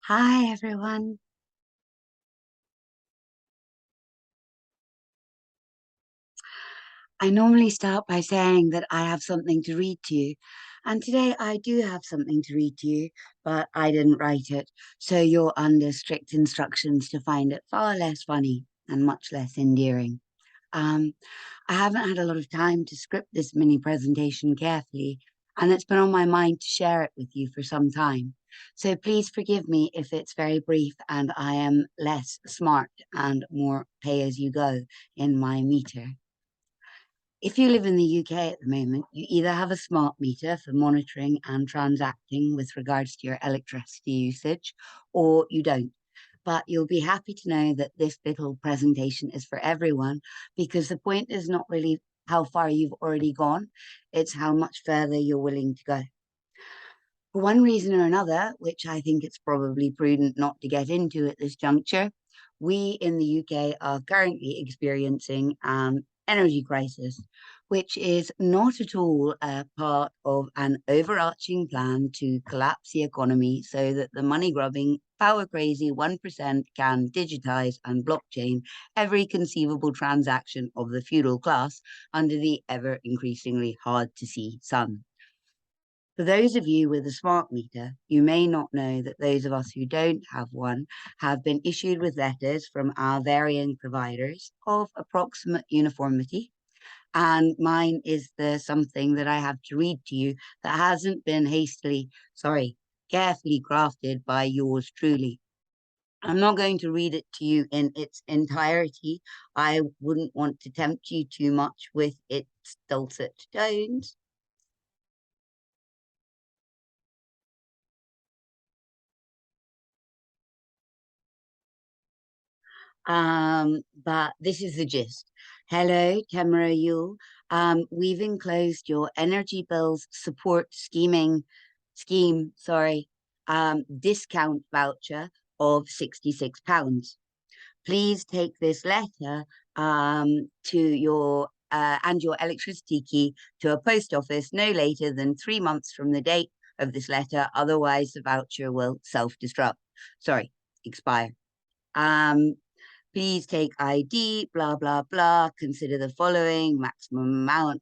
Hi, everyone. I normally start by saying that I have something to read to you. And today I do have something to read to you, but I didn't write it. So you're under strict instructions to find it far less funny and much less endearing. Um, I haven't had a lot of time to script this mini presentation carefully, and it's been on my mind to share it with you for some time. So please forgive me if it's very brief and I am less smart and more pay as you go in my meter. If you live in the UK at the moment, you either have a smart meter for monitoring and transacting with regards to your electricity usage, or you don't. But you'll be happy to know that this little presentation is for everyone because the point is not really how far you've already gone, it's how much further you're willing to go. For one reason or another, which I think it's probably prudent not to get into at this juncture, we in the UK are currently experiencing an energy crisis, which is not at all a part of an overarching plan to collapse the economy so that the money grubbing, power crazy 1% can digitize and blockchain every conceivable transaction of the feudal class under the ever increasingly hard to see sun. For those of you with a smart meter, you may not know that those of us who don't have one have been issued with letters from our varying providers of approximate uniformity. And mine is the something that I have to read to you that hasn't been carefully crafted by yours truly. I'm not going to read it to you in its entirety. I wouldn't want to tempt you too much with its dulcet tones. But this is the gist. Hello, Tamara Yule. We've enclosed your energy bills support discount voucher of £66. Please take this letter to your and your electricity key to a post office no later than 3 months from the date of this letter. Otherwise, the voucher will self-destruct. Sorry, expire. Um, Please take ID, blah, blah, blah. Consider the following maximum amount.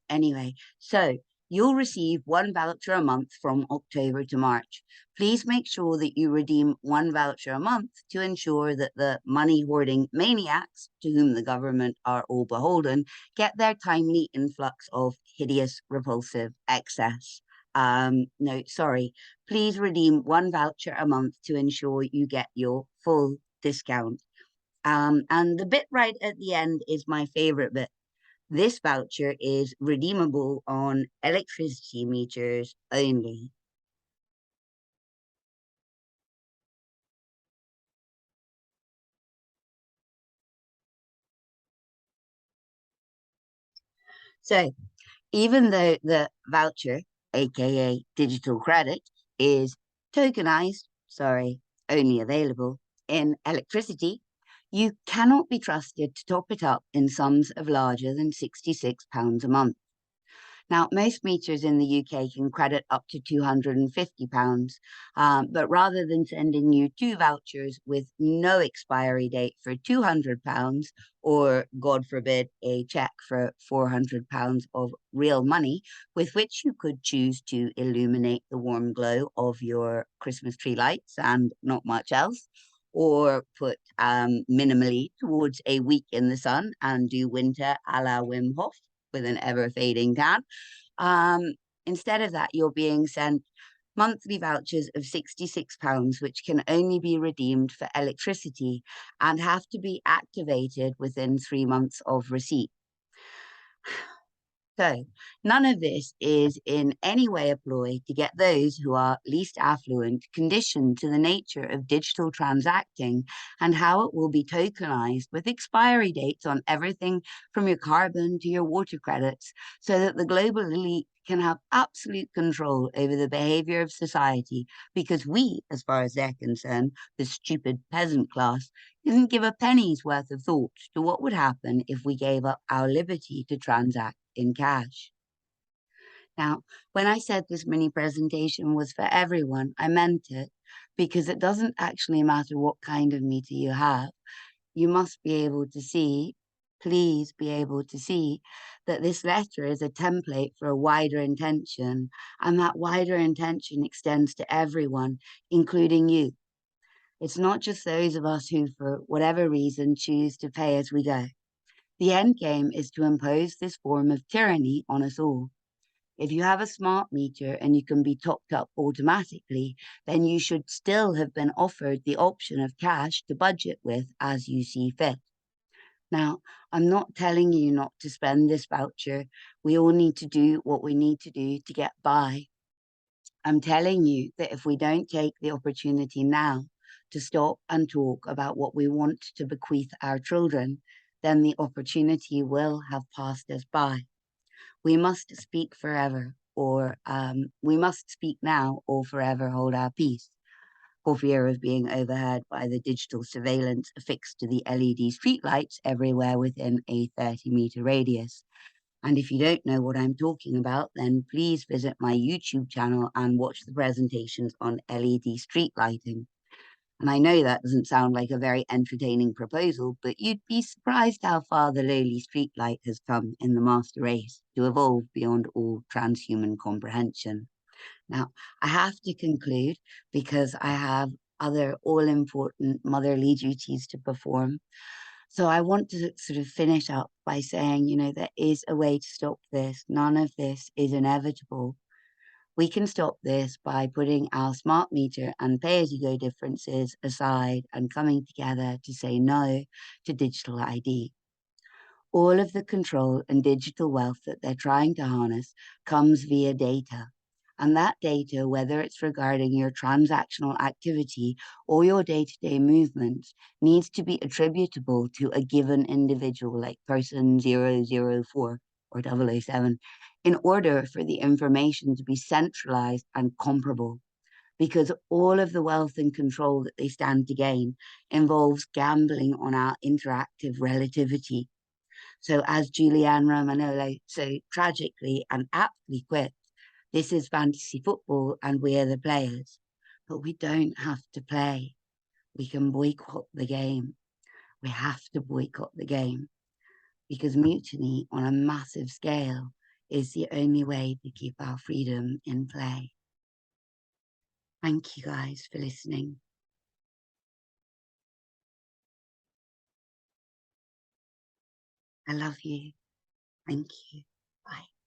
Anyway, so you'll receive one voucher a month from October to March. Please make sure that you redeem one voucher a month to ensure that the money hoarding maniacs, to whom the government are all beholden, get their timely influx of hideous, repulsive excess. No, sorry. Please redeem one voucher a month to ensure you get your full discount. And the bit right at the end is my favorite bit. This voucher is redeemable on electricity meters only. So even though the voucher, aka digital credit, is tokenized, only available in electricity, you cannot be trusted to top it up in sums of larger than £66 a month. Now, most meters in the UK can credit up to £250, but rather than sending you two vouchers with no expiry date for £200, or God forbid, a cheque for £400 of real money, with which you could choose to illuminate the warm glow of your Christmas tree lights and not much else, or put minimally towards a week in the sun and do winter a la Wim Hof with an ever fading tan. Um, Instead of that, you're being sent monthly vouchers of £66, which can only be redeemed for electricity and have to be activated within 3 months of receipt. So, none of this is in any way a ploy to get those who are least affluent conditioned to the nature of digital transacting and how it will be tokenized with expiry dates on everything from your carbon to your water credits, so that the global elite can have absolute control over the behavior of society, because we, as far as they're concerned, the stupid peasant class, didn't give a penny's worth of thought to what would happen if we gave up our liberty to transact in cash. Now, when I said this mini presentation was for everyone, I meant it. because it doesn't actually matter what kind of meter you have. You must be able to see, please be able to see, that this letter is a template for a wider intention, and that wider intention extends to everyone, including you. It's not just those of us who, for whatever reason, choose to pay as we go. The end game is to impose this form of tyranny on us all. If you have a smart meter and you can be topped up automatically, then you should still have been offered the option of cash to budget with as you see fit. Now, I'm not telling you not to spend this voucher. We all need to do what we need to do to get by. I'm telling you that if we don't take the opportunity now to stop and talk about what we want to bequeath our children, then the opportunity will have passed us by. We must speak forever, or we must speak now or forever hold our peace, for fear of being overheard by the digital surveillance affixed to the LED streetlights everywhere within a 30-meter radius. And if you don't know what I'm talking about, then please visit my YouTube channel and watch the presentations on LED street lighting. And I know that doesn't sound like a very entertaining proposal, but you'd be surprised how far the lowly streetlight has come in the master race to evolve beyond all transhuman comprehension. Now, I have to conclude because I have other all-important motherly duties to perform. So I want to sort of finish up by saying, there is a way to stop this. None of this is inevitable. We can stop this by putting our smart meter and pay-as-you-go differences aside and coming together to say no to digital ID. All of the control and digital wealth that they're trying to harness comes via data. And that data, whether it's regarding your transactional activity or your day-to-day movements, needs to be attributable to a given individual like person 004 or 007 in order for the information to be centralized and comparable. Because all of the wealth and control that they stand to gain involves gambling on our interactive relativity. So as Julianne Romanolo so tragically and aptly quipped, this is fantasy football and we are the players. But we don't have to play. We can boycott the game. We have to boycott the game because mutiny on a massive scale is the only way to keep our freedom in play. Thank you guys for listening. I love you. Thank you. Bye.